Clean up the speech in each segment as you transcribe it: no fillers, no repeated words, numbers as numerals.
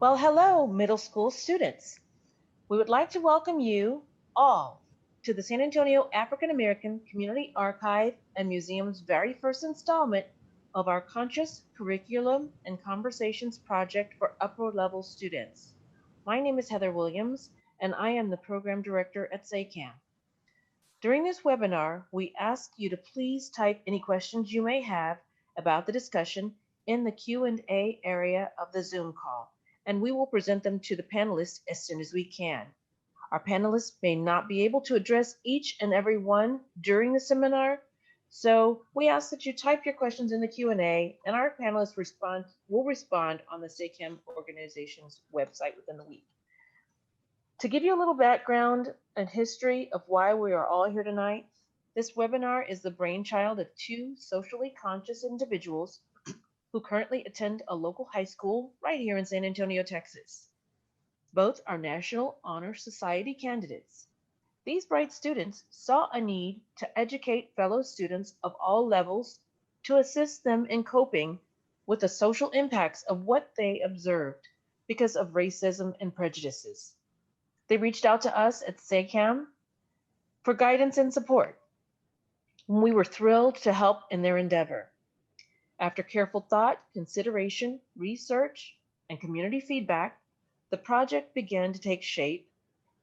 Well, hello, middle school students. We would like to welcome you all to the San Antonio African American Community Archive and Museum's very first installment of our Conscious Curriculum and Conversations project for upper level students. My name is Heather Williams, and I am the program director at SACAM. During this webinar, we ask you to please type any questions you may have about the discussion in the Q&A area of the Zoom call, and we will present them to the panelists as soon as we can. Our panelists may not be able to address each and every one during the seminar, so we ask that you type your questions in the Q&A, and our panelists will respond on the SACAM organization's website within the week. To give you a little background and history of why we are all here tonight, this webinar is the brainchild of two socially conscious individuals who currently attend a local high school right here in San Antonio, Texas. Both are National Honor Society candidates. These bright students saw a need to educate fellow students of all levels to assist them in coping with the social impacts of what they observed because of racism and prejudices. They reached out to us at SACAM for guidance and support. We were thrilled to help in their endeavor. After careful thought, consideration, research, and community feedback, the project began to take shape,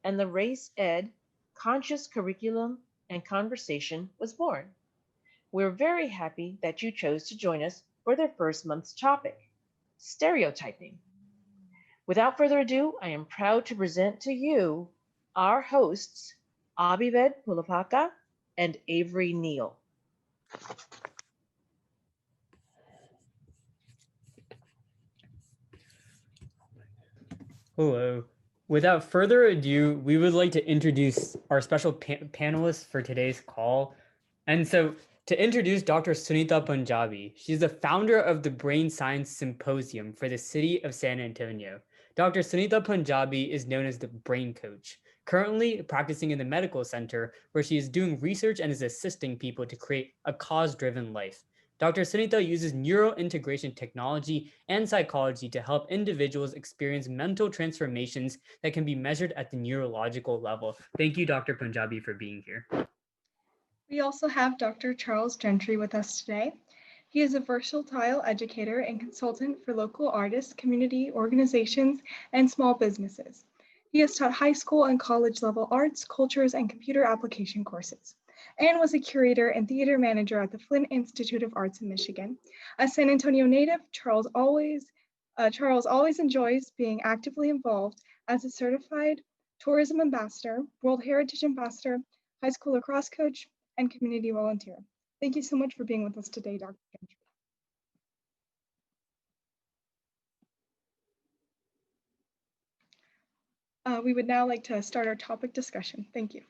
and the Race Ed Conscious Curriculum and Conversation was born. We're very happy that you chose to join us for their first month's topic, stereotyping. Without further ado, I am proud to present to you our hosts, Abhived and Avery Neal. Hello. Without further ado, we would like to introduce our special panelists for today's call. And so to introduce Dr. Sunita Punjabi, she's the founder of the Brain Science Symposium for the city of San Antonio. Dr. Sunita Punjabi is known as the Brain Coach, currently practicing in the medical center where she is doing research and is assisting people to create a cause-driven life. Dr. Sunita uses neurointegration technology and psychology to help individuals experience mental transformations that can be measured at the neurological level. Thank you, Dr. Punjabi, for being here. We also have Dr. Charles Gentry with us today. He is a versatile educator and consultant for local artists, community organizations, and small businesses. He has taught high school and college level arts, cultures, and computer application courses, and was a curator and theater manager at the Flint Institute of Arts in Michigan. A San Antonio native, Charles always enjoys being actively involved as a certified tourism ambassador, World Heritage ambassador, high school lacrosse coach, and community volunteer. Thank you so much for being with us today, Dr. Gentry. We would now like to start our topic discussion. Thank you.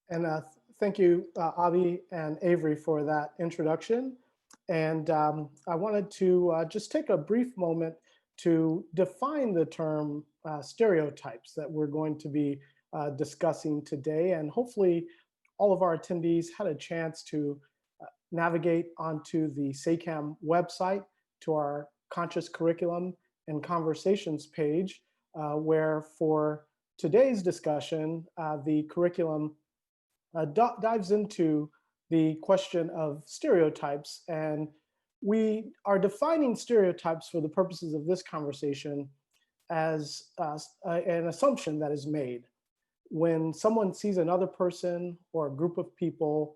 And thank you, Abhi and Avery, for that introduction. And I wanted to just take a brief moment to define the term stereotypes that we're going to be discussing today. And hopefully all of our attendees had a chance to navigate onto the SACAM website to our Conscious Curriculum and Conversations page, where for today's discussion, the curriculum dives into the question of stereotypes. And we are defining stereotypes for the purposes of this conversation as an assumption that is made. When someone sees another person or a group of people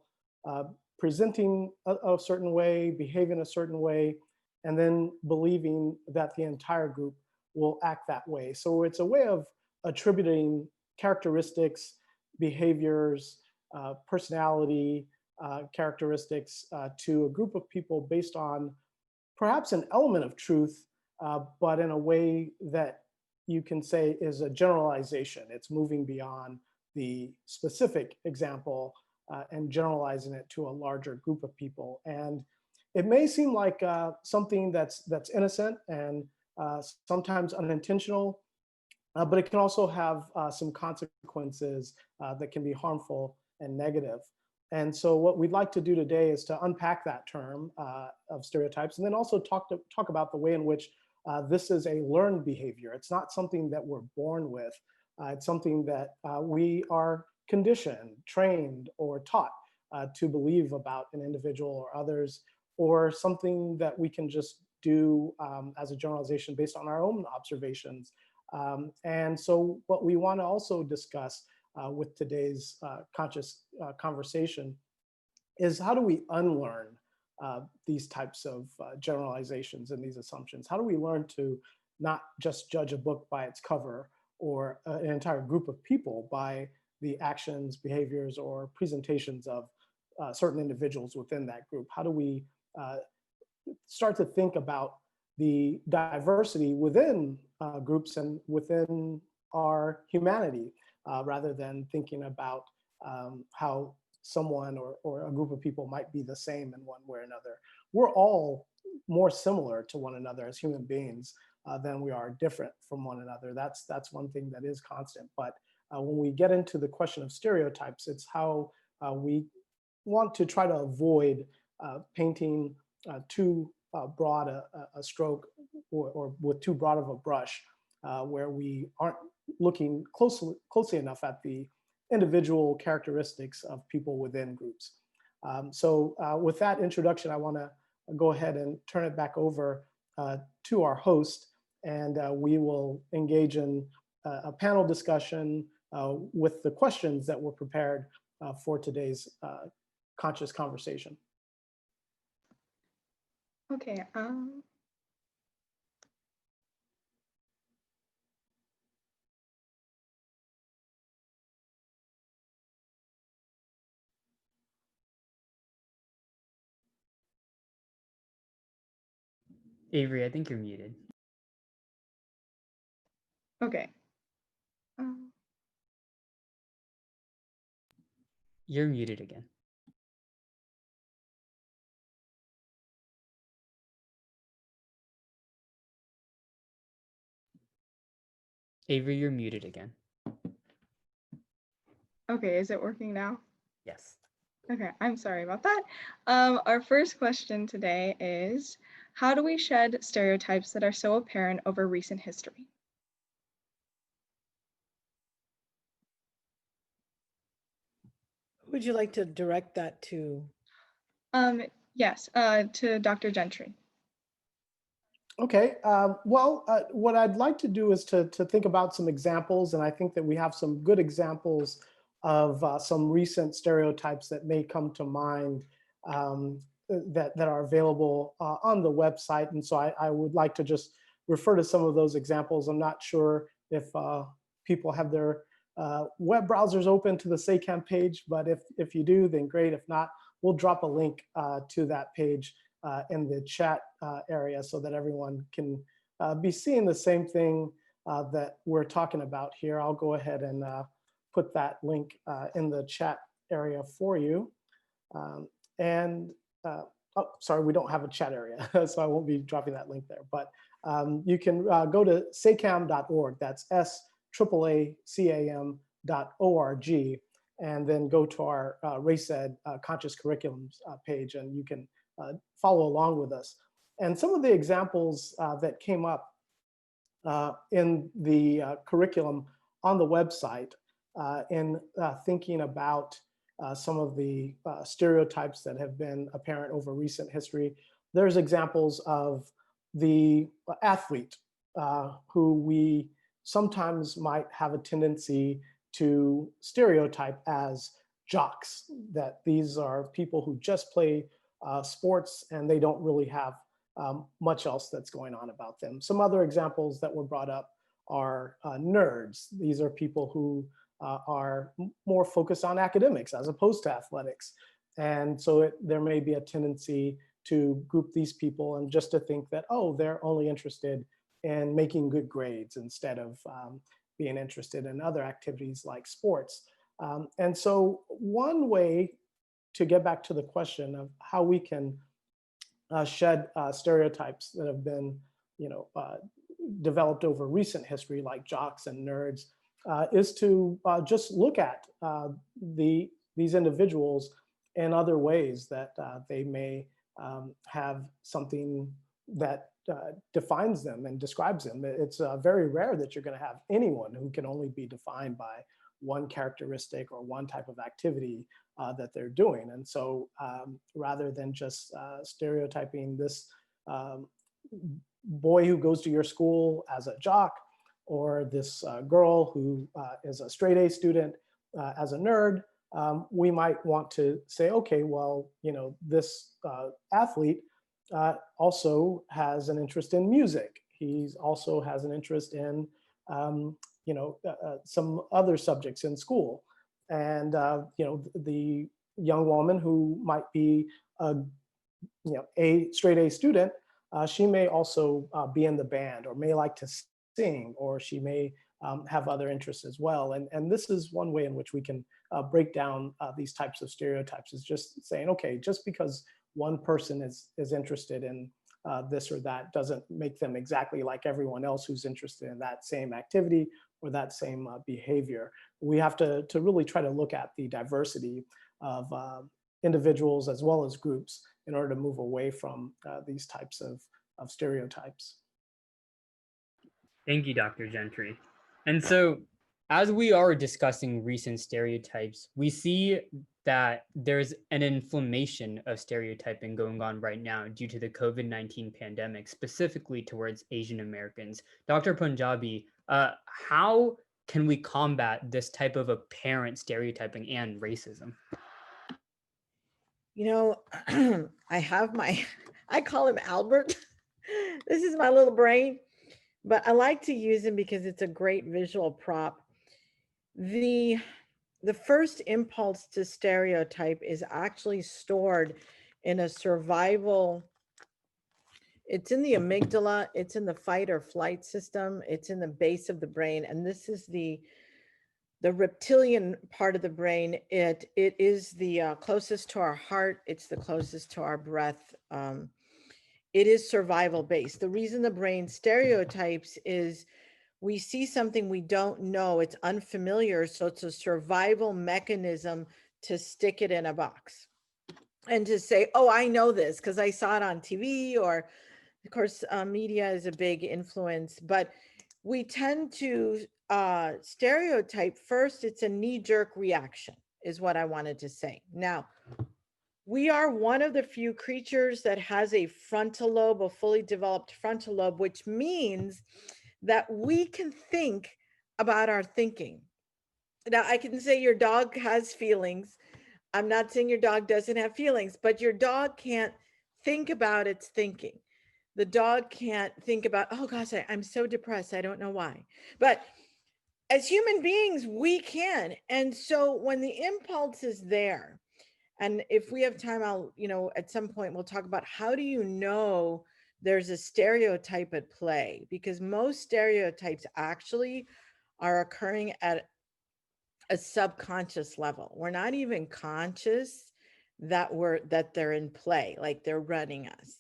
presenting a certain way, behaving a certain way, and then believing that the entire group will act that way. So it's a way of attributing characteristics, behaviors, personality characteristics to a group of people based on perhaps an element of truth, but in a way that you can say is a generalization. It's moving beyond the specific example and generalizing it to a larger group of people. And it may seem like something that's innocent and sometimes unintentional, but it can also have some consequences that can be harmful and negative. And so what we'd like to do today is to unpack that term of stereotypes, and then also talk about the way in which this is a learned behavior. It's not something that we're born with. It's something that we are conditioned, trained, or taught to believe about an individual or others, or something that we can just do as a generalization based on our own observations. And so what we want to also discuss with today's conscious conversation is, how do we unlearn these types of generalizations and these assumptions? How do we learn to not just judge a book by its cover, or an entire group of people by the actions, behaviors, or presentations of certain individuals within that group? How do we start to think about the diversity within groups and within our humanity, rather than thinking about how someone or a group of people might be the same in one way or another? We're all more similar to one another as human beings than we are different from one another. That's one thing that is constant. But when we get into the question of stereotypes, it's how we want to try to avoid painting too broad a stroke, or with too broad of a brush, where we aren't looking closely enough at the individual characteristics of people within groups. So with that introduction, I want to go ahead and turn it back over to our host, and we will engage in a panel discussion with the questions that were prepared for today's conscious conversation. Okay. Avery, I think you're muted. Okay. You're muted again. Avery, you're muted again. Okay, is it working now? Yes. Okay, I'm sorry about that. Our first question today is, how do we shed stereotypes that are so apparent over recent history? Who would you like to direct that to? Yes, to Dr. Gentry. Okay, well, what I'd like to do is to think about some examples, and I think that we have some good examples of some recent stereotypes that may come to mind that are available on the website. And so I would like to just refer to some of those examples. I'm not sure if people have their web browsers open to the SACAM page, but if you do, then great. If not, we'll drop a link to that page in the chat area so that everyone can be seeing the same thing that we're talking about here. I'll go ahead and put that link in the chat area for you. Oh, sorry, we don't have a chat area, so I won't be dropping that link there. But you can go to sacam.org. That's SAACAM.org, and then go to our Race Ed Conscious Curriculums page, and you can follow along with us. And some of the examples that came up in the curriculum on the website in thinking about some of the stereotypes that have been apparent over recent history. There's examples of the athlete who we sometimes might have a tendency to stereotype as jocks, that these are people who just play sports and they don't really have much else that's going on about them. Some other examples that were brought up are nerds. These are people who are more focused on academics as opposed to athletics. And so there may be a tendency to group these people and just to think that, oh, they're only interested in making good grades instead of being interested in other activities like sports. And so one way to get back to the question of how we can shed stereotypes that have been, developed over recent history, like jocks and nerds, is to just look at these individuals in other ways that they may have something that defines them and describes them. It's very rare that you're going to have anyone who can only be defined by one characteristic or one type of activity that they're doing. And so rather than just stereotyping this boy who goes to your school as a jock, or this girl who is a straight A student as a nerd, we might want to say, okay, well, this athlete also has an interest in music. He also has an interest in, some other subjects in school. And, the young woman who might be a straight A student, she may also be in the band, or may like to sing, or she may have other interests as well. And this is one way in which we can break down these types of stereotypes, is just saying, okay, just because one person is interested in this or that doesn't make them exactly like everyone else who's interested in that same activity or that same behavior. We have to really try to look at the diversity of individuals as well as groups in order to move away from these types of stereotypes. Thank you, Dr. Gentry. And so, as we are discussing recent stereotypes, we see that there's an inflammation of stereotyping going on right now due to the COVID-19 pandemic, specifically towards Asian Americans. Dr. Punjabi, how can we combat this type of apparent stereotyping and racism? I have I call him Albert. This is my little brain, but I like to use him because it's a great visual prop. The first impulse to stereotype is actually stored in a survival. It's in the amygdala, it's in the fight or flight system, it's in the base of the brain, and this is the reptilian part of the brain. It is the closest to our heart. It's the closest to our breath. It is survival based. The reason the brain stereotypes is we see something we don't know, it's unfamiliar, so it's a survival mechanism to stick it in a box and to say, oh, I know this because I saw it on TV, or of course, media is a big influence, but we tend to stereotype first. It's a knee-jerk reaction is what I wanted to say. Now, we are one of the few creatures that has a frontal lobe, a fully developed frontal lobe, which means that we can think about our thinking. Now, I can say your dog has feelings. I'm not saying your dog doesn't have feelings, but your dog can't think about its thinking. The dog can't think about, oh gosh, I'm so depressed, I don't know why. But as human beings, we can. And so when the impulse is there, and if we have time, I'll, at some point we'll talk about how do you know there's a stereotype at play, because most stereotypes actually are occurring at a subconscious level. We're not even conscious that they're in play, like they're running us.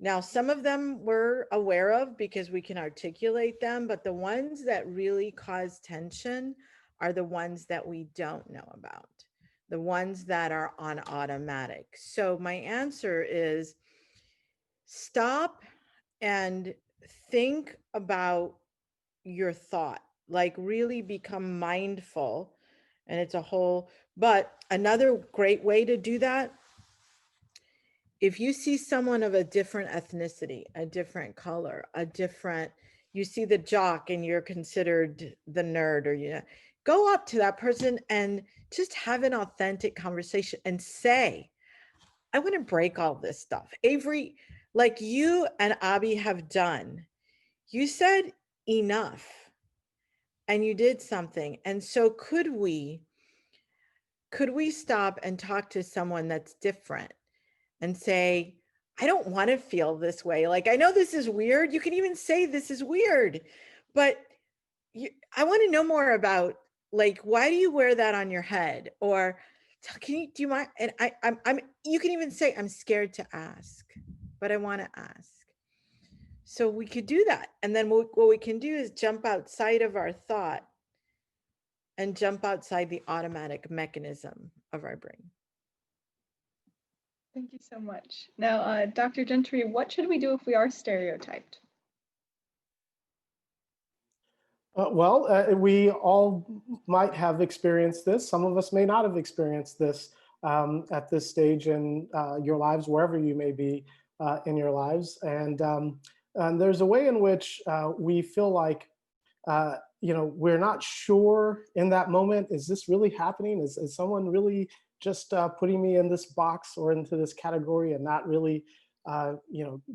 Now, some of them we're aware of because we can articulate them, but the ones that really cause tension are the ones that we don't know about, the ones that are on automatic. So my answer is stop and think about your thought, like really become mindful. And it's a whole, but another great way to do that, if you see someone of a different ethnicity, a different color, you see the jock and you're considered the nerd, or go up to that person and just have an authentic conversation and say, I want to break all this stuff. Avery, like you and Abhi have done, you said enough and you did something. And so could we stop and talk to someone that's different and say, I don't want to feel this way. Like, I know this is weird. You can even say this is weird, but I want to know more about, like, why do you wear that on your head? Or do you mind? And you can even say, I'm scared to ask, but I want to ask. So we could do that. And then what we can do is jump outside of our thought and jump outside the automatic mechanism of our brain. Thank you so much. Now, Dr. Gentry, what should we do if we are stereotyped? We all might have experienced this. Some of us may not have experienced this at this stage in your lives, wherever you may be in your lives. And there's a way in which we feel like, we're not sure in that moment, is this really happening? Is someone really just putting me in this box or into this category and not really,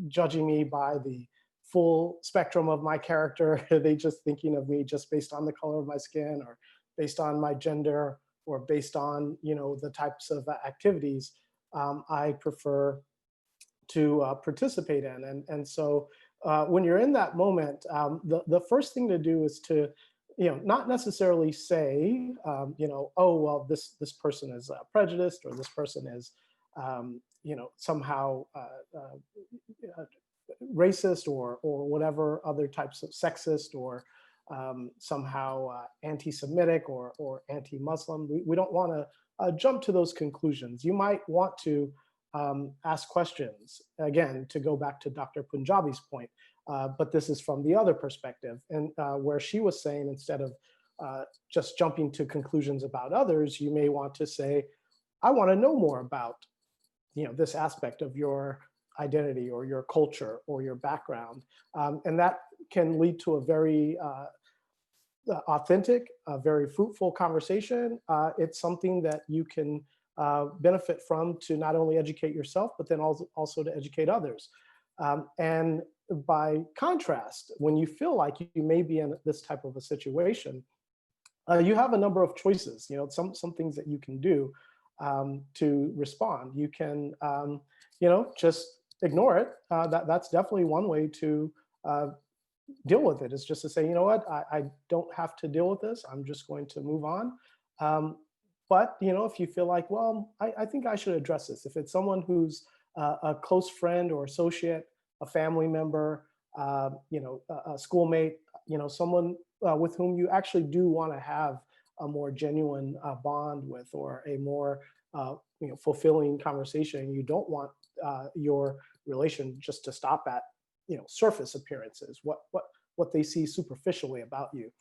judging me by the full spectrum of my character? Are they just thinking of me just based on the color of my skin, or based on my gender, or based on, the types of activities I prefer to participate in? And so when you're in that moment, the first thing to do is to, not necessarily say, oh, well, this person is prejudiced, or this person is, somehow racist, or whatever other types of sexist, or somehow anti-Semitic, or anti-Muslim. We don't want to jump to those conclusions. You might want to ask questions, again, to go back to Dr. Punjabi's point, but this is from the other perspective, and where she was saying, instead of just jumping to conclusions about others, you may want to say, I want to know more about, this aspect of your identity, or your culture, or your background. And that can lead to a very authentic, a very fruitful conversation. It's something that you can benefit from, to not only educate yourself, but then also to educate others. And by contrast, when you feel like you may be in this type of a situation, you have a number of choices. Some things that you can do to respond. You can, just ignore it. That's definitely one way to deal with it, is just to say, you know what, I don't have to deal with this. I'm just going to move on. But, if you feel like, well, I think I should address this. If it's someone who's a close friend or associate, a family member, a schoolmate, someone with whom you actually do want to have a more genuine bond with, or a more fulfilling conversation. You don't want your relation just to stop at surface appearances, what they see superficially about you.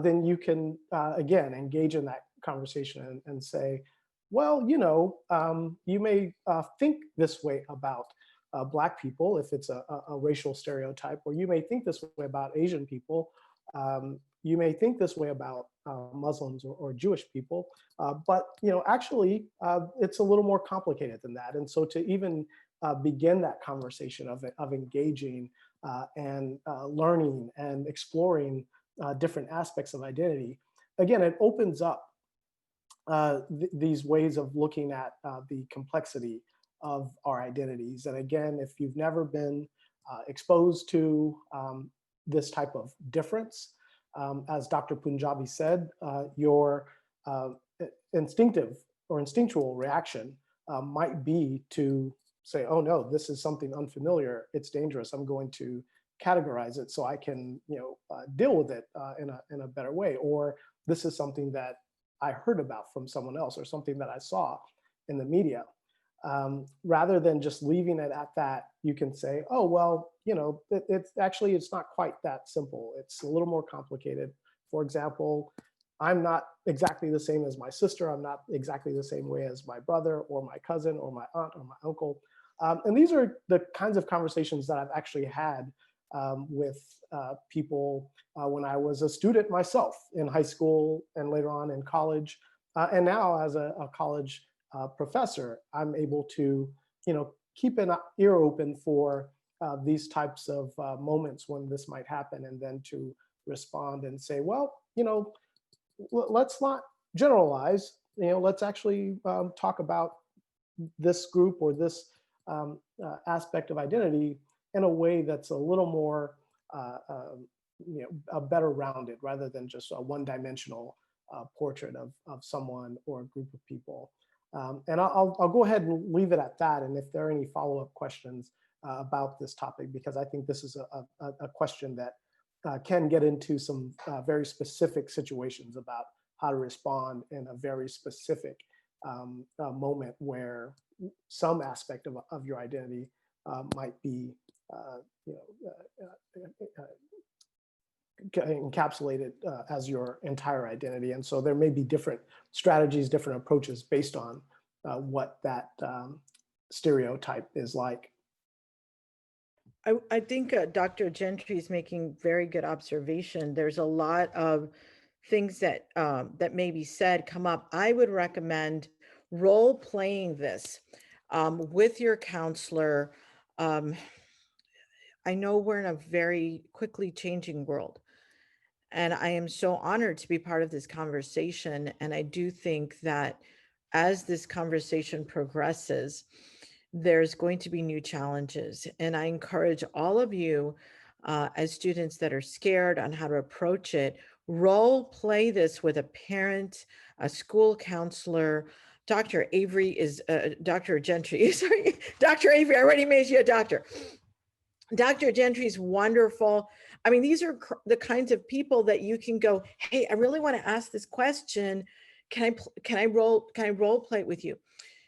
Then you can again engage in that conversation and say, well, you may think this way about Black people, if it's a racial stereotype, or you may think this way about Asian people. You may think this way about Muslims or Jewish people, but actually, it's a little more complicated than that. And so to even begin that conversation of engaging and learning and exploring different aspects of identity, again, it opens up these ways of looking at the complexity of our identities. And again, if you've never been exposed to this type of difference, as Dr. Punjabi said, your instinctive or instinctual reaction might be to say, oh no, this is something unfamiliar, it's dangerous, I'm going to categorize it so I can deal with it in a better way. Or this is something that I heard about from someone else, or something that I saw in the media. Rather than just leaving it at that, you can say, oh, well, it's not quite that simple. It's a little more complicated. For example, I'm not exactly the same as my sister. I'm not exactly the same way as my brother, or my cousin, or my aunt, or my uncle. And these are the kinds of conversations that I've actually had with people when I was a student myself in high school, and later on in college. And now as a college professor, I'm able to, keep an ear open for these types of moments when this might happen, and then to respond and say, well, let's not generalize. Let's actually talk about this group or this aspect of identity in a way that's a little more, better rounded, rather than just a one-dimensional portrait of someone or a group of people. And I'll go ahead and leave it at that. And if there are any follow-up questions about this topic, because I think this is a question that can get into some very specific situations about how to respond in a very specific moment where some aspect of your identity might be encapsulated as your entire identity. And so there may be different strategies, different approaches based on what that stereotype is like. I think Dr. Gentry is making very good observation. There's a lot of things that that may be said come up. I would recommend role playing this with your counselor. I know we're in a very quickly changing world, and I am so honored to be part of this conversation. And I do think that as this conversation progresses, there's going to be new challenges. And I encourage all of you as students that are scared on how to approach it, role play this with a parent, a school counselor. Dr. Avery is, Dr. Gentry, sorry, Dr. Avery, I already made you a doctor. Dr. Gentry is wonderful. I mean, these are the kinds of people that you can go, hey, I really want to ask this question. Can I role play it with you?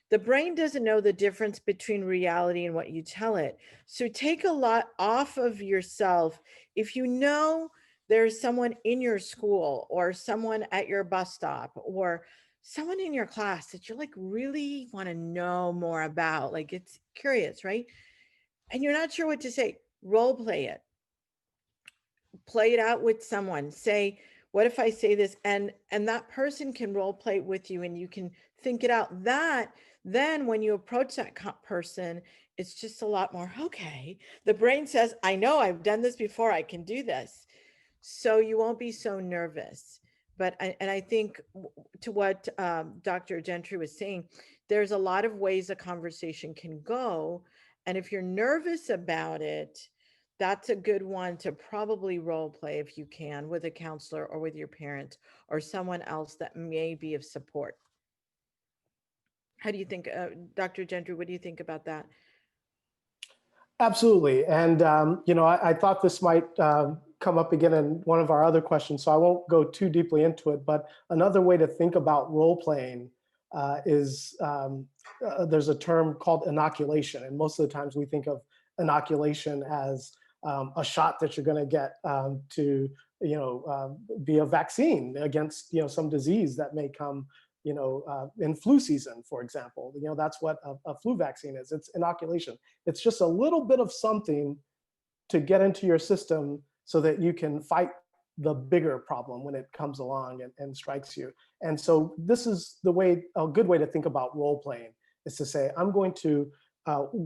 The brain doesn't know the difference between reality and what you tell it. So take a lot off of yourself. If you know there's someone in your school or someone at your bus stop or someone in your class that you're like really want to know more about, like it's curious, right? And you're not sure what to say, role play it. Play it out with someone. Say, what if I say this? And that person can role play with you and you can think it out. That then when you approach that person, it's just a lot more, okay. The brain says, I know I've done this before, I can do this. So you won't be so nervous. But I think to what Dr. Gentry was saying, there's a lot of ways a conversation can go. And if you're nervous about it, that's a good one to probably role play if you can with a counselor or with your parent or someone else that may be of support. How do you think, Dr. Gentry, what do you think about that? Absolutely. And, I thought this might come up again in one of our other questions, so I won't go too deeply into it. But another way to think about role playing is there's a term called inoculation. And most of the times we think of inoculation as a shot that you're going to get to, be a vaccine against, some disease that may come, in flu season, for example. That's what a flu vaccine is. It's inoculation. It's just a little bit of something to get into your system so that you can fight the bigger problem when it comes along and strikes you. And so this is a good way to think about role playing, is to say, I'm going to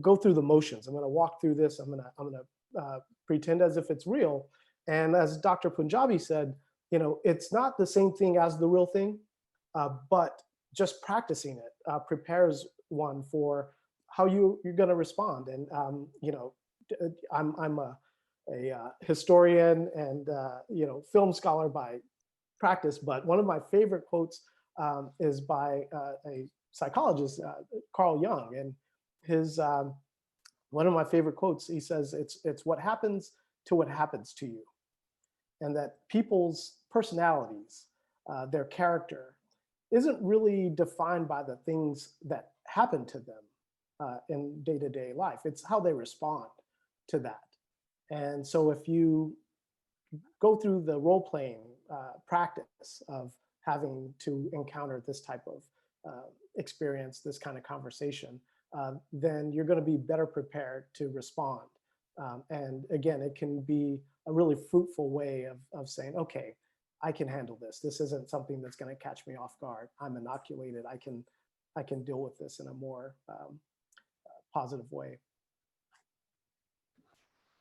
go through the motions. I'm going to walk through this. I'm going to pretend as if it's real. And as Dr. Punjabi said, it's not the same thing as the real thing, but just practicing it prepares one for how you're going to respond. And I'm a historian and film scholar by practice, but one of my favorite quotes is by a psychologist, Carl Jung, and his one of my favorite quotes. He says, "It's what happens to what happens to you," and that people's personalities, their character, isn't really defined by the things that happen to them in day-to-day life. It's how they respond to that. And so if you go through the role-playing practice of having to encounter this type of experience, this kind of conversation, then you're going to be better prepared to respond. And again, it can be a really fruitful way of saying, okay, I can handle this. This isn't something that's going to catch me off guard. I'm inoculated. I can deal with this in a more positive way.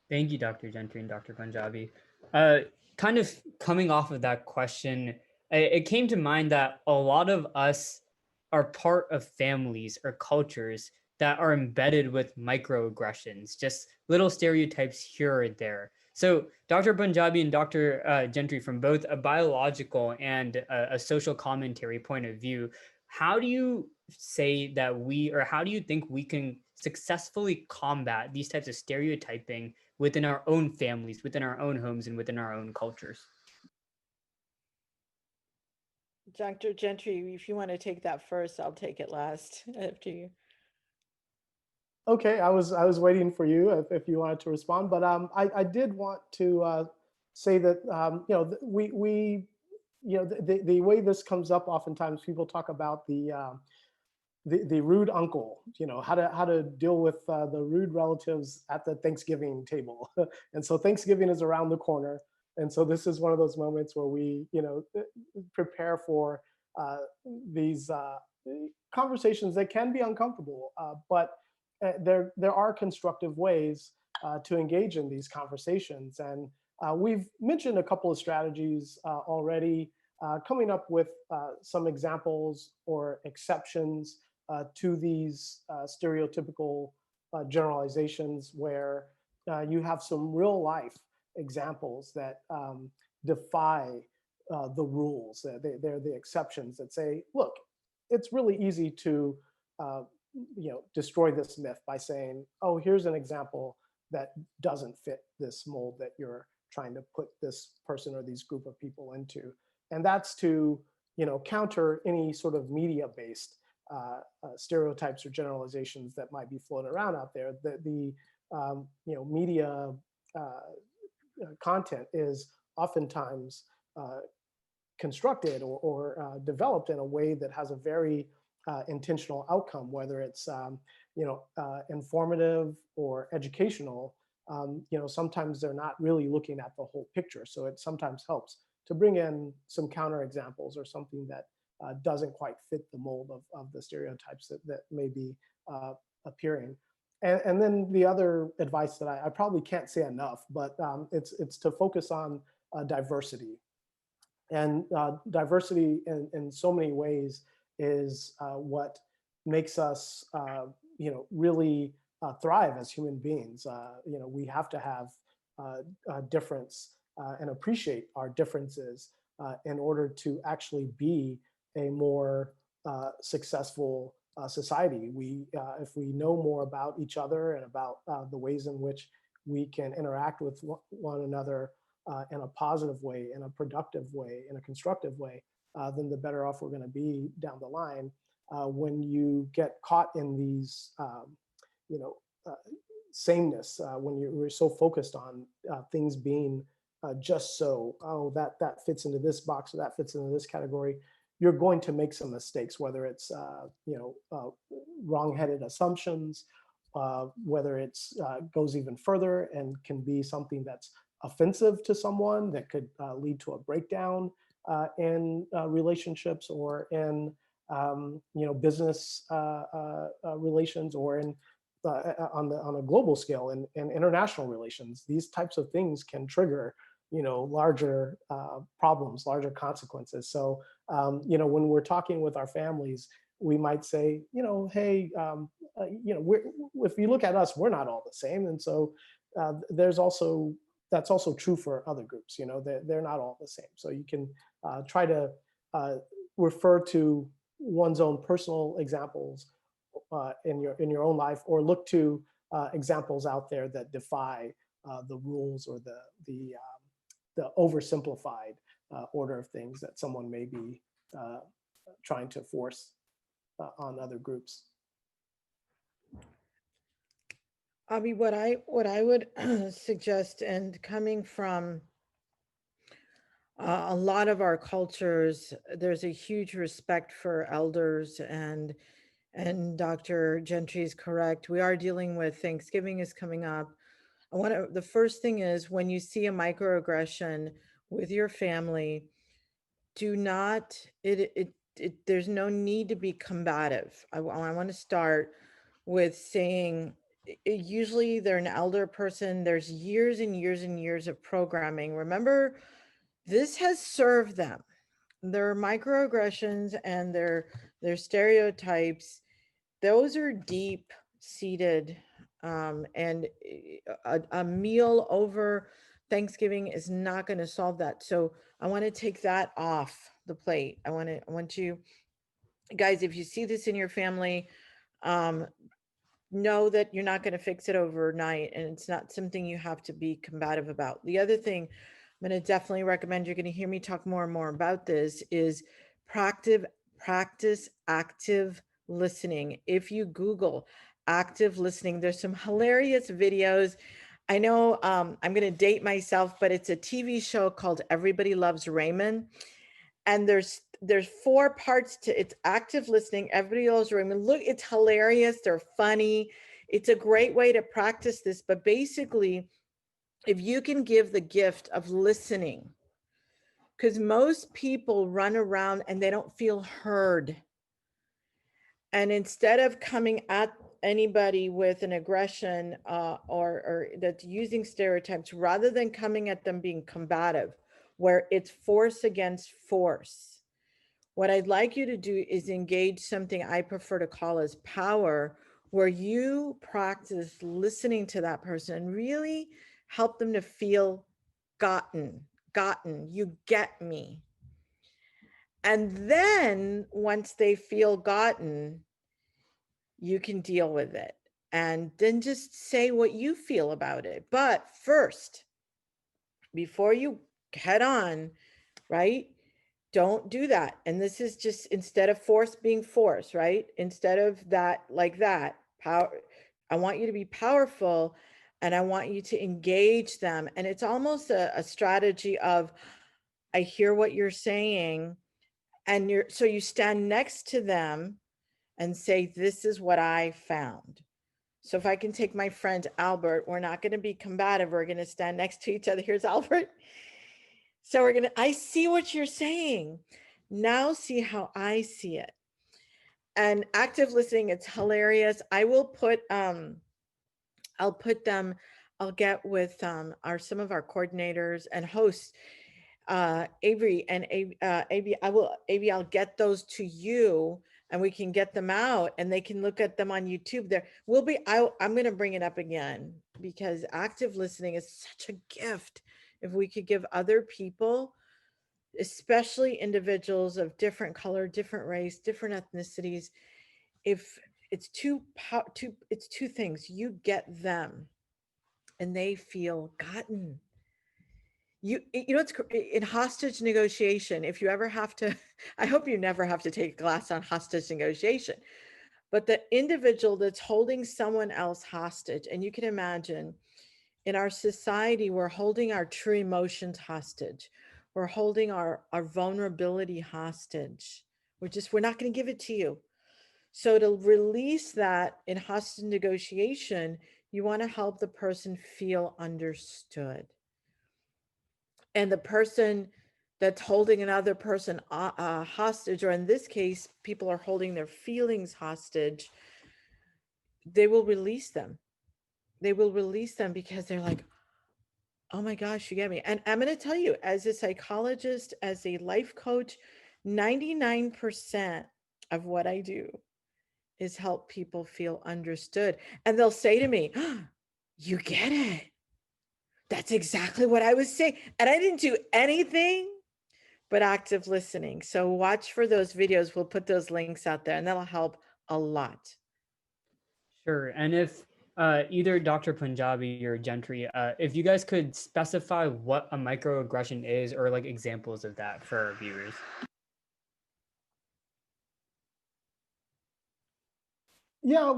Thank you, Dr. Gentry and Dr. Punjabi. Kind of coming off of that question, it came to mind that a lot of us are part of families or cultures that are embedded with microaggressions, just little stereotypes here or there. So Dr. Punjabi and Dr. Gentry, from both a biological and a social commentary point of view, how do you say that how do you think we can successfully combat these types of stereotyping within our own families, within our own homes, and within our own cultures? Dr. Gentry, if you want to take that first, I'll take it last after you. Okay, I was waiting for you if you wanted to respond, but I did want to say that we the way this comes up oftentimes people talk about the rude uncle, how to deal with the rude relatives at the Thanksgiving table. And so Thanksgiving is around the corner, and so this is one of those moments where we prepare for these conversations that can be uncomfortable, but there are constructive ways to engage in these conversations. And we've mentioned a couple of strategies already, coming up with some examples or exceptions to these stereotypical generalizations, where you have some real life examples that defy the rules. They're the exceptions that say, look, it's really easy to uh, destroy this myth by saying, oh, here's an example that doesn't fit this mold that you're trying to put this person or these group of people into. And that's to counter any sort of media-based stereotypes or generalizations that might be floating around out there. The media content is oftentimes constructed or developed in a way that has a very intentional outcome, whether it's informative or educational. Sometimes they're not really looking at the whole picture. So it sometimes helps to bring in some counter examples or something that doesn't quite fit the mold of the stereotypes that may be appearing. And then the other advice that I probably can't say enough, but it's to focus on diversity. And diversity in so many ways is what makes us, really thrive as human beings. We have to have difference and appreciate our differences in order to actually be a more successful society. If we know more about each other and about the ways in which we can interact with one another in a positive way, in a productive way, in a constructive way, then the better off we're going to be down the line. When you get caught in these, sameness, when you're so focused on things being just so, oh, that fits into this box or that fits into this category, you're going to make some mistakes, whether it's wrong-headed assumptions, whether it's goes even further and can be something that's offensive to someone that could lead to a breakdown in relationships or in business relations, or in on a global scale in international relations. These types of things can trigger larger problems, larger consequences. So when we're talking with our families, we might say, hey, if you look at us, we're not all the same. And so that's also true for other groups. They're not all the same. So you can try to refer to one's own personal examples in your own life, or look to examples out there that defy the rules or the oversimplified order of things that someone may be trying to force on other groups. Abhi, what I would suggest, and coming from a lot of our cultures, there's a huge respect for elders, and Dr. Gentry is correct. We are dealing with Thanksgiving is coming up. The first thing is, when you see a microaggression with your family, do not, there's no need to be combative. I want to start with saying, usually they're an elder person. There's years and years and years of programming. Remember, this has served them. Their microaggressions and their stereotypes, those are deep seated, and a meal over Thanksgiving is not going to solve that. So I want to take that off the plate. I want you guys, if you see this in your family, know that you're not going to fix it overnight, and it's not something you have to be combative about. The other thing I'm going to definitely recommend, you're going to hear me talk more and more about this, is practice active listening. If you Google active listening. There's some hilarious videos. I know I'm going to date myself, but it's a TV show called Everybody Loves Raymond. And there's 4 parts to it's active listening. Everybody Loves Raymond. Look, it's hilarious. They're funny. It's a great way to practice this. But basically, if you can give the gift of listening, because most people run around and they don't feel heard. And instead of coming at anybody with an aggression or that's using stereotypes, rather than coming at them being combative, where it's force against force, what I'd like you to do is engage something I prefer to call as power, where you practice listening to that person and really help them to feel gotten, you get me. And then once they feel gotten, you can deal with it. And then just say what you feel about it. But first, before you head on, right? Don't do that. And this is just, instead of force being force, right? Instead of that, like that, power, I want you to be powerful and I want you to engage them. And it's almost a strategy of, I hear what you're saying. And so you stand next to them and say, this is what I found. So if I can take my friend Albert, we're not going to be combative. We're going to stand next to each other. Here's Albert. So I see what you're saying. Now see how I see it. And active listening, it's hilarious. I will put, I'll get with some of our coordinators and hosts, Avery and Avery, I'll get those to you and we can get them out and they can look at them on YouTube. I'm going to bring it up again because active listening is such a gift. If we could give other people, especially individuals of different color, different race, different ethnicities, if it's two things, you get them and they feel gotten. You know, it's in hostage negotiation. If you ever have to, I hope you never have to take a class on hostage negotiation, but the individual that's holding someone else hostage, and you can imagine in our society, we're holding our true emotions hostage. We're holding our vulnerability hostage. We're not going to give it to you. So to release that in hostage negotiation, you want to help the person feel understood. And the person that's holding another person hostage, or in this case, people are holding their feelings hostage, they will release them. They will release them because they're like, oh my gosh, you get me. And I'm going to tell you, as a psychologist, as a life coach, 99% of what I do is help people feel understood. And they'll say to me, oh, you get it. That's exactly what I was saying. And I didn't do anything but active listening. So watch for those videos. We'll put those links out there and that'll help a lot. Sure. And if either Dr. Punjabi or Gentry, if you guys could specify what a microaggression is or like examples of that for our viewers. Yeah,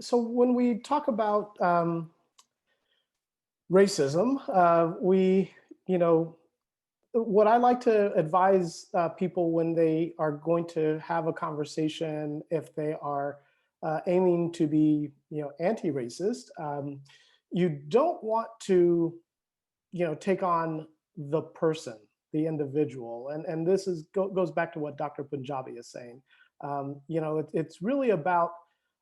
so when we talk about racism, what I like to advise people when they are going to have a conversation, if they are aiming to be, anti-racist, you don't want to, take on the person, the individual, and this goes back to what Dr. Punjabi is saying. It's really about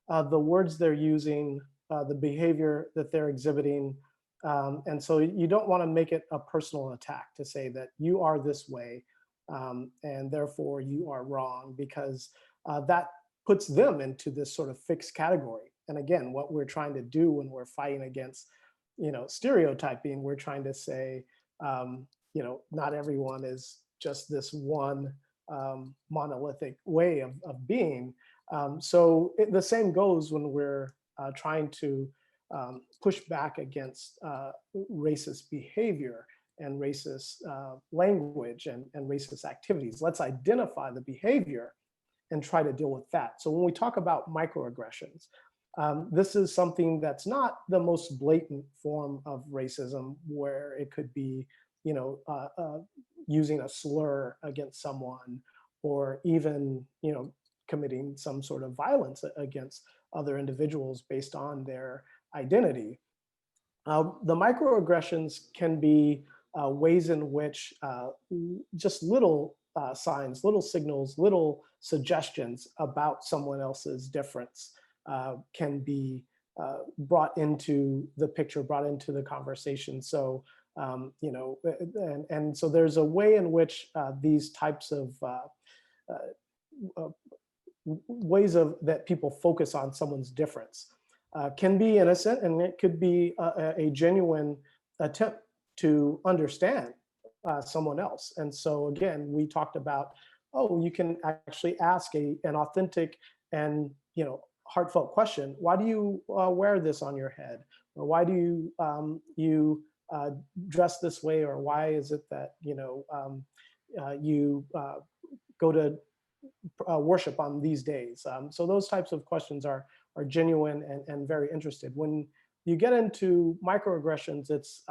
the words they're using, the behavior that they're exhibiting. And so you don't want to make it a personal attack to say that you are this way and therefore you are wrong, because that puts them into this sort of fixed category. And again, what we're trying to do when we're fighting against, stereotyping, we're trying to say, not everyone is just this one monolithic way of being. So the same goes when we're trying to push back against racist behavior and racist language and racist activities. Let's identify the behavior and try to deal with that. So when we talk about microaggressions, This is something that's not the most blatant form of racism, where it could be, using a slur against someone, or even, committing some sort of violence against other individuals based on their identity. The microaggressions can be ways in which just little signs, little signals, little suggestions about someone else's difference can be brought into the picture, brought into the conversation. So, and so there's a way in which these types of uh, ways of that people focus on someone's difference can be innocent, and it could be a genuine attempt to understand someone else. And so again, we talked about, oh, you can actually ask an authentic and heartfelt question. Why do you wear this on your head? Or why do you dress this way? Or why is it that you go to worship on these days? So those types of questions are genuine and very interested. When you get into microaggressions, it's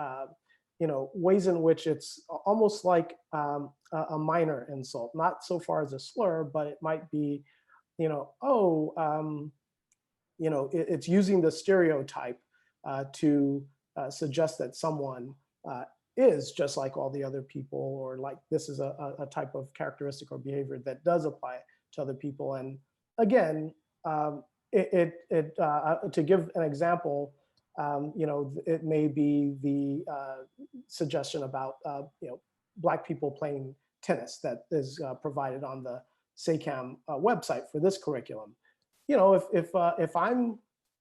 ways in which it's almost like a minor insult, not so far as a slur, but it might be, it's using the stereotype to suggest that someone is just like all the other people, or like this is a type of characteristic or behavior that does apply to other people. And again, to give an example, it may be the suggestion about Black people playing tennis that is provided on the SACAM website for this curriculum. If I'm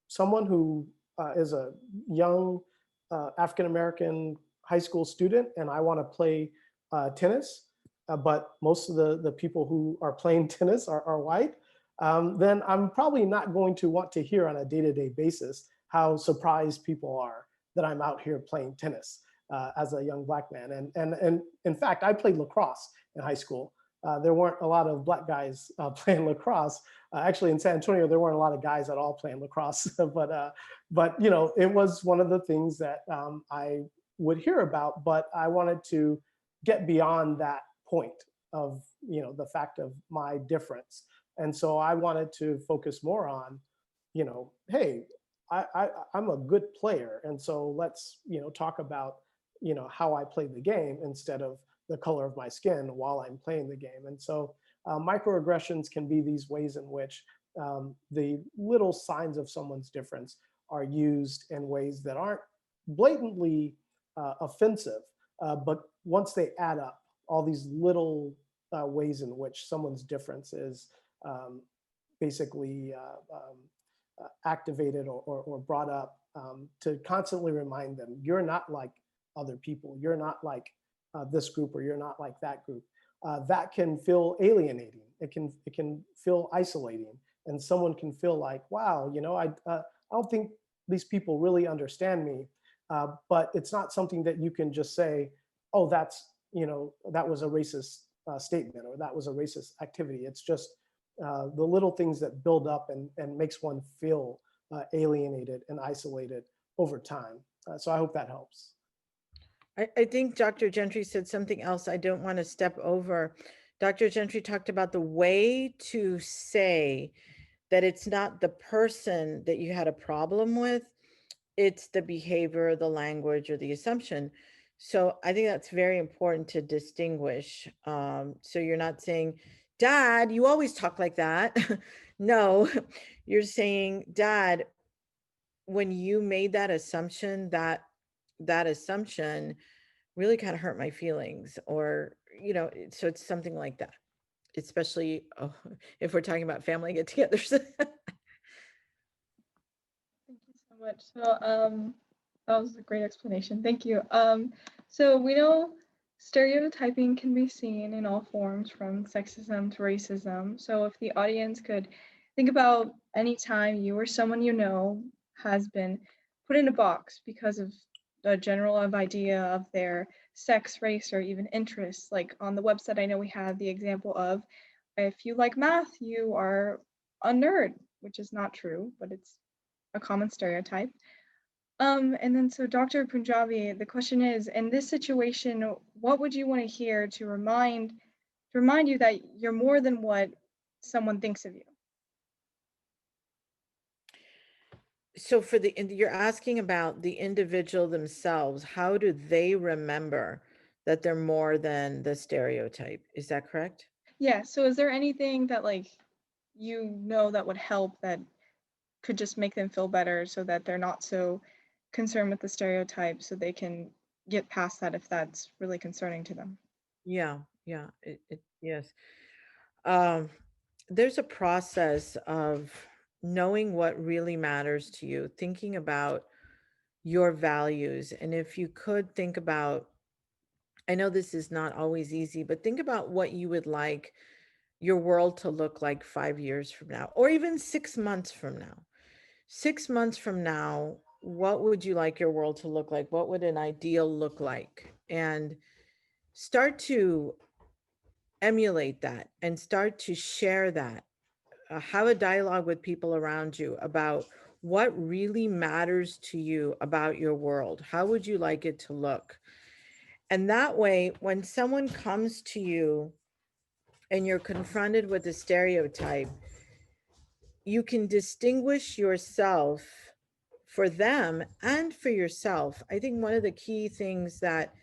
someone who is a young African American high school student and I want to play tennis, but most of the people who are playing tennis are white, then I'm probably not going to want to hear on a day-to-day basis how surprised people are that I'm out here playing tennis as a young Black man. And in fact, I played lacrosse in high school. There weren't a lot of Black guys playing lacrosse. Actually, in San Antonio, there weren't a lot of guys at all playing lacrosse. but it was one of the things that I would hear about. But I wanted to get beyond that point of the fact of my difference, and so I wanted to focus more on, hey, I'm a good player, and so let's talk about how I play the game instead of the color of my skin while I'm playing the game. And so microaggressions can be these ways in which the little signs of someone's difference are used in ways that aren't blatantly offensive, but once they add up, all these little ways in which someone's difference is basically activated or brought up to constantly remind them, you're not like other people, you're not like this group, or you're not like that group. That can feel alienating. It can feel isolating, and someone can feel like, wow, I don't think these people really understand me. But it's not something that you can just say, oh, that was a racist statement, or that was a racist activity. It's just the little things that build up and makes one feel alienated and isolated over time. So I hope that helps. I think Dr. Gentry said something else I don't want to step over. Dr. Gentry talked about the way to say that it's not the person that you had a problem with, it's the behavior, the language, or the assumption. So I think that's very important to distinguish. So you're not saying, Dad, you always talk like that. No, you're saying, Dad, when you made that assumption, that assumption really kind of hurt my feelings, or so it's something like that, especially if we're talking about family get-togethers. Thank you so much. So that was a great explanation. Thank you. So we know stereotyping can be seen in all forms, from sexism to racism. So if the audience could think about any time you or someone has been put in a box because of a general idea of their sex, race, or even interests. Like on the website, I know we have the example of, if you like math, you are a nerd, which is not true, but it's a common stereotype. And then so Dr. Punjabi, the question is, in this situation, what would you want to hear to remind you that you're more than what someone thinks of you? So you're asking about the individual themselves. How do they remember that they're more than the stereotype? Is that correct? Yeah, so is there anything that like that would help, that could just make them feel better so that they're not so concerned with the stereotype, so they can get past that if that's really concerning to them? Yeah, yeah, yes. Um, there's a process of knowing what really matters to you, thinking about your values. And if you could think about, I know this is not always easy, but think about what you would like your world to look like 5 years from now, or even 6 months from now. 6 months from now, what would you like your world to look like? What would an ideal look like? And start to emulate that and start to share that. Have a dialogue with people around you about what really matters to you about your world. How would you like it to look? And that way, when someone comes to you and you're confronted with a stereotype, you can distinguish yourself for them and for yourself. I think one of the key things that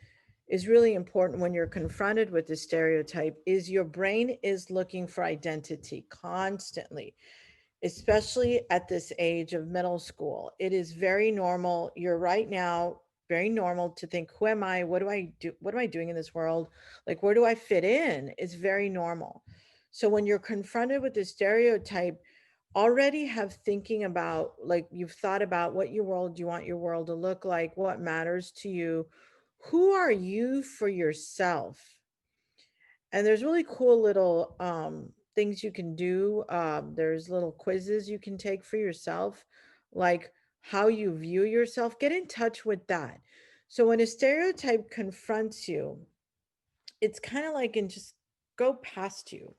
is really important when you're confronted with the stereotype is your brain is looking for identity constantly, especially at this age of middle school. It is very normal. You're right now very normal to think, who am I? What do I do? What am I doing in this world? Like, where do I fit in? It's very normal. So when you're confronted with the stereotype, already have thinking about, like, you've thought about what your world, you want your world to look like, what matters to you, who are you for yourself. And there's really cool little things you can do. There's little quizzes you can take for yourself, like how you view yourself. Get in touch with that. So when a stereotype confronts you, it's kind of like, and just go past you,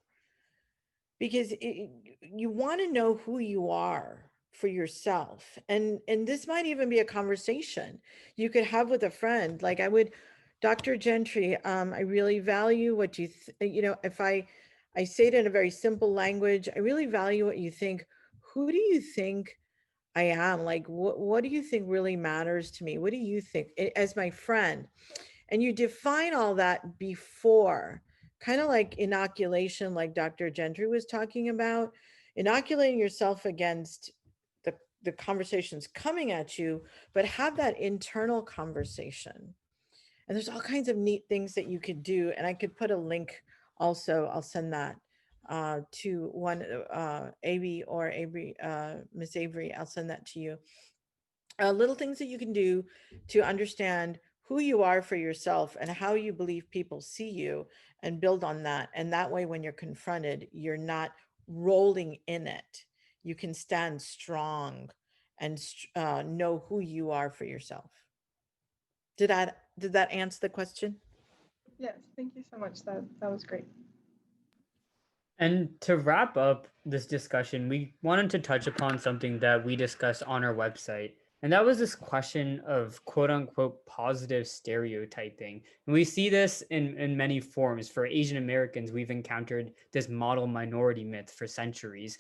because you want to know who you are for yourself. And this might even be a conversation you could have with a friend. Like, I would, Dr. Gentry, I really value what you if I say it in a very simple language, I really value what you think. Who do you think I am? Like, what do you think really matters to me? What do you think, as my friend? And you define all that before, kind of like inoculation, like Dr. Gentry was talking about, inoculating yourself against the conversations coming at you, but have that internal conversation. And there's all kinds of neat things that you could do. And I could put a link also, I'll send that to one, Avery or Avery, Miss Avery, I'll send that to you. Little things that you can do to understand who you are for yourself and how you believe people see you, and build on that. And that way, when you're confronted, you're not rolling in it. You can stand strong and know who you are for yourself. Did that answer the question? Yes, thank you so much. That was great. And to wrap up this discussion, we wanted to touch upon something that we discussed on our website. And that was this question of quote unquote positive stereotyping. And we see this in many forms. For Asian Americans, we've encountered this model minority myth for centuries.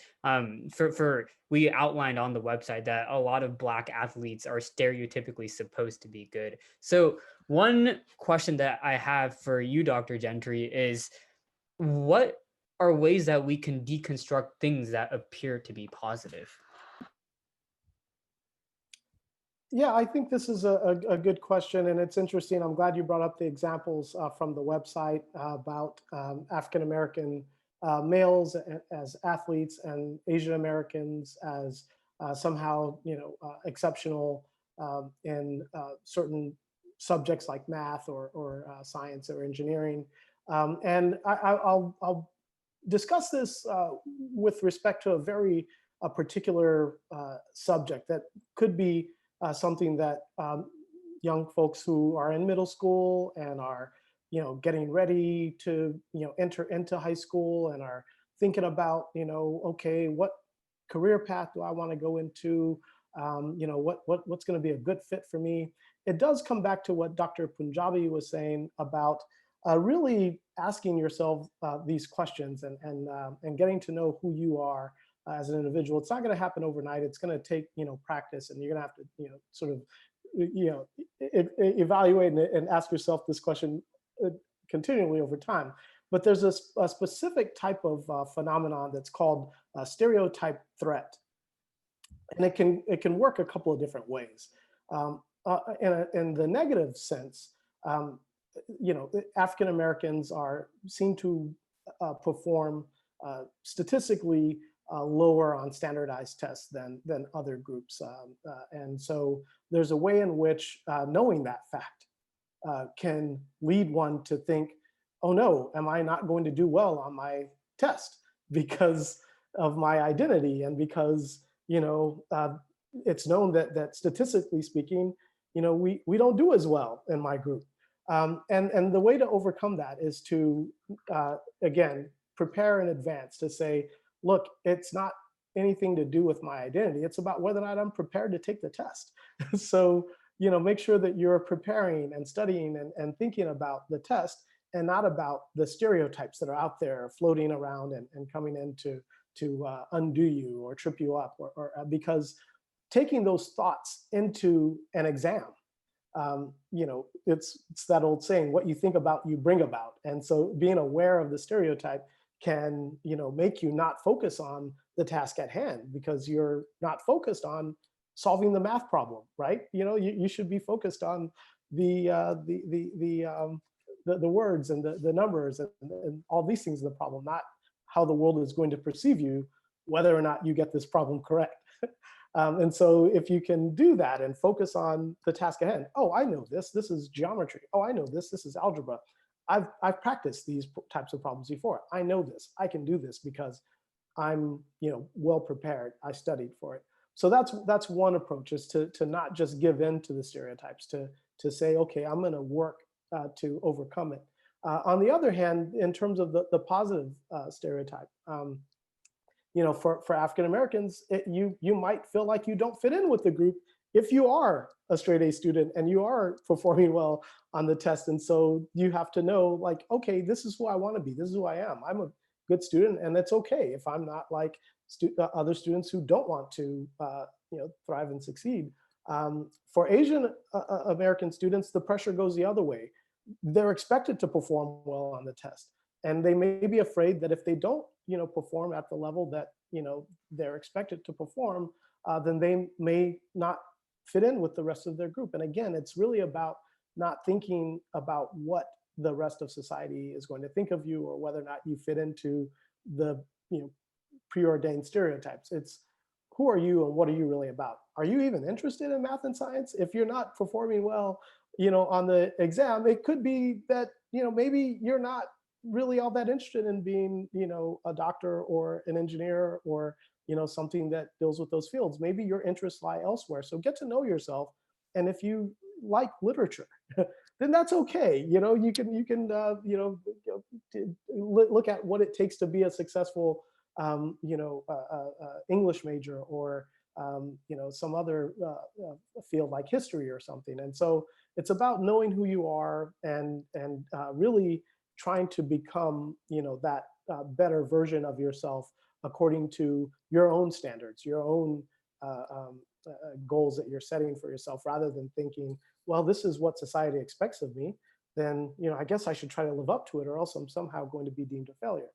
We outlined on the website that a lot of Black athletes are stereotypically supposed to be good. So one question that I have for you, Dr. Gentry, is what are ways that we can deconstruct things that appear to be positive? Yeah, I think this is a good question, and it's interesting. I'm glad you brought up the examples from the website about African American males as athletes and Asian Americans as somehow, exceptional in certain subjects like math or science or engineering. And I'll discuss this with respect to a particular subject that could be something that young folks who are in middle school and are, getting ready to, enter into high school and are thinking about, okay, what career path do I want to go into? What's going to be a good fit for me? It does come back to what Dr. Punjabi was saying about really asking yourself these questions and getting to know who you are as an individual. It's not going to happen overnight. It's going to take practice, and you're going to have to sort of evaluate and ask yourself this question continually over time. But there's a specific type of phenomenon that's called stereotype threat, and it can work a couple of different ways. In the negative sense, African Americans are seen to perform statistically lower on standardized tests than other groups, and so there's a way in which knowing that fact can lead one to think, oh no, am I not going to do well on my test because of my identity, and because it's known that statistically speaking, we don't do as well in my group. And the way to overcome that is to, again, prepare in advance to say, look, it's not anything to do with my identity. It's about whether or not I'm prepared to take the test. So, make sure that you're preparing and studying and thinking about the test, and not about the stereotypes that are out there floating around and coming in to undo you or trip you up, or because taking those thoughts into an exam, it's that old saying, what you think about, you bring about. And so being aware of the stereotype can, make you not focus on the task at hand, because you're not focused on solving the math problem, right? You should be focused on the words and the numbers and all these things in the problem, not how the world is going to perceive you, whether or not you get this problem correct. And so if you can do that and focus on the task at hand, oh, I know this is geometry. Oh, I know this is algebra. I've practiced these types of problems before. I know this, I can do this because I'm well prepared. I studied for it. So that's one approach, is to not just give in to the stereotypes, to say, okay, I'm going to work to overcome it. On the other hand, in terms of the positive stereotype, for African Americans, you might feel like you don't fit in with the group if you are a straight A student and you are performing well on the test. And so you have to know, like, okay, this is who I want to be. This is who I am. I'm a good student, and it's okay if I'm not like other students who don't want to thrive and succeed. For Asian American students, the pressure goes the other way. They're expected to perform well on the test, and they may be afraid that if they don't perform at the level that they're expected to perform, then they may not fit in with the rest of their group. And again, it's really about not thinking about what the rest of society is going to think of you, or whether or not you fit into the preordained stereotypes. It's who are you and what are you really about? Are you even interested in math and science? If you're not performing well on the exam, it could be that maybe you're not really all that interested in being a doctor or an engineer, or something that deals with those fields. Maybe your interests lie elsewhere. So get to know yourself, and if you like literature, then that's okay. You can look at what it takes to be a successful English major, or some other field like history or something. And so it's about knowing who you are, and really trying to become that better version of yourself according to your own standards, your own goals that you're setting for yourself, rather than thinking, well, this is what society expects of me, then I guess I should try to live up to it, or else I'm somehow going to be deemed a failure.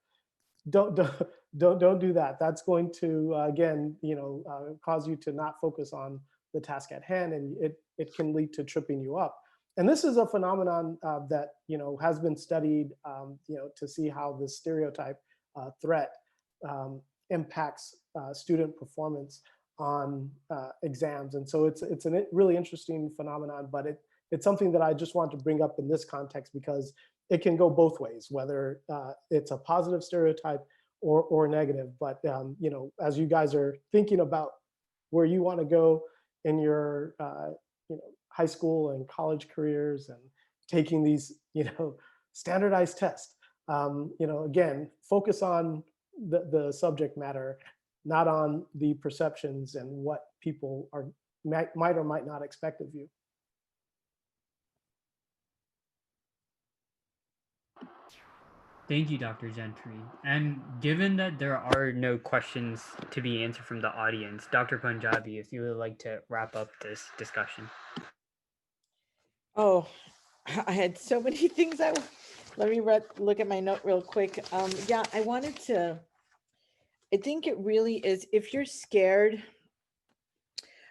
Don't do that. That's going to again cause you to not focus on the task at hand, and it can lead to tripping you up. And this is a phenomenon that has been studied to see how the stereotype threat impacts student performance on exams. And so it's a really interesting phenomenon, but it's something that I just want to bring up in this context, because it can go both ways, whether it's a positive stereotype or negative. But as you guys are thinking about where you want to go in your high school and college careers, and taking these standardized tests, again, focus on the subject matter, not on the perceptions and what people might or might not expect of you. Thank you, Dr. Gentry. And given that there are no questions to be answered from the audience, Dr. Punjabi, if you would like to wrap up this discussion. Oh, I had so many things. Let me look at my note real quick. Yeah, I think it really is, if you're scared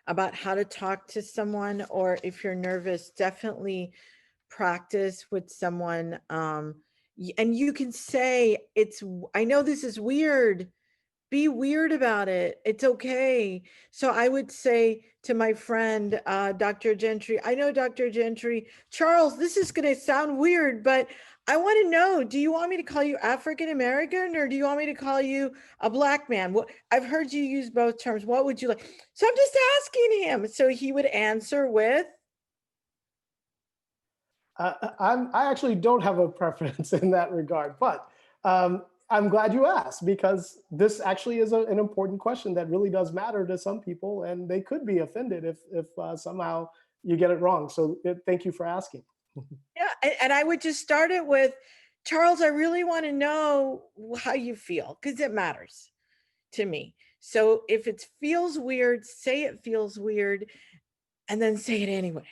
about how to talk to someone, or if you're nervous, definitely practice with someone. And you can say, I know this is weird. Be weird about it. It's okay. So I would say to my friend, Dr. Gentry, I know Dr. Gentry, Charles, this is going to sound weird, but I want to know, do you want me to call you African American, or do you want me to call you a Black man? I've heard you use both terms. What would you like? So I'm just asking him. So he would answer with, I actually don't have a preference in that regard, but I'm glad you asked, because this actually is an important question that really does matter to some people, and they could be offended if somehow you get it wrong. So thank you for asking. yeah, and I would just start it with, Charles, I really want to know how you feel, because it matters to me. So if it feels weird, say it feels weird, and then say it anyway.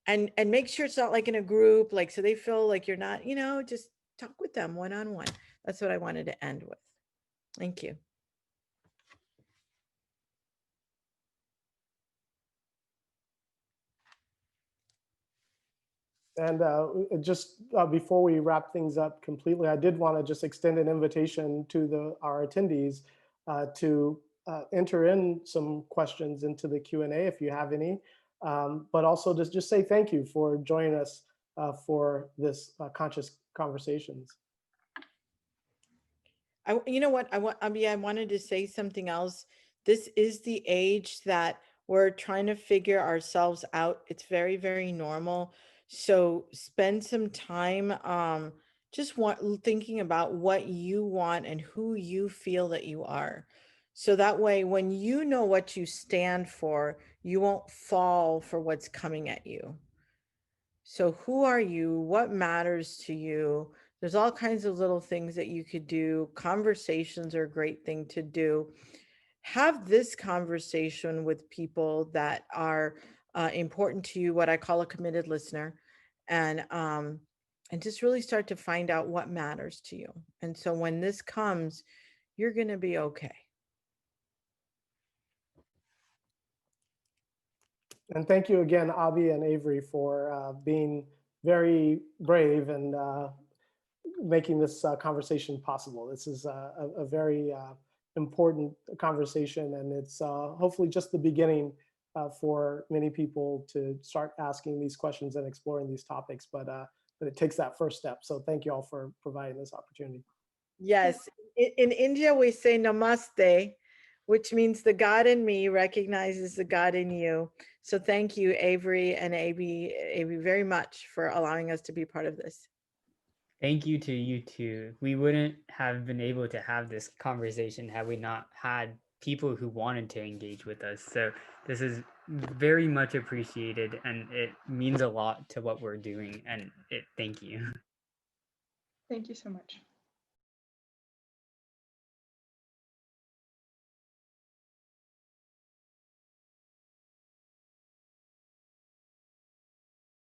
And make sure it's not like in a group, like, so they feel like you're not, just talk with them one-on-one. That's what I wanted to end with. Thank you. And just before we wrap things up completely, I did want to just extend an invitation to our attendees to enter in some questions into the Q&A if you have any, but also just say thank you for joining us for this conscious conversations. You know what? I wanted to say something else. This is the age that we're trying to figure ourselves out. It's very, very normal. So spend some time just thinking about what you want and who you feel that you are. So that way, when you know what you stand for, you won't fall for what's coming at you. So who are you? What matters to you? There's all kinds of little things that you could do. Conversations are a great thing to do. Have this conversation with people that are important to you, what I call a committed listener, and just really start to find out what matters to you. And so when this comes, you're going to be okay. And thank you again, Abhi and Avery, for being very brave and making this conversation possible. This is a very important conversation, and it's hopefully just the beginning for many people to start asking these questions and exploring these topics, but it takes that first step. So thank you all for providing this opportunity. Yes, in India we say namaste, which means the God in me recognizes the God in you. So thank you, Avery and Abby very much for allowing us to be part of this. Thank you to you too. We wouldn't have been able to have this conversation had we not had people who wanted to engage with us. So this is very much appreciated, and it means a lot to what we're doing. And thank you. Thank you so much.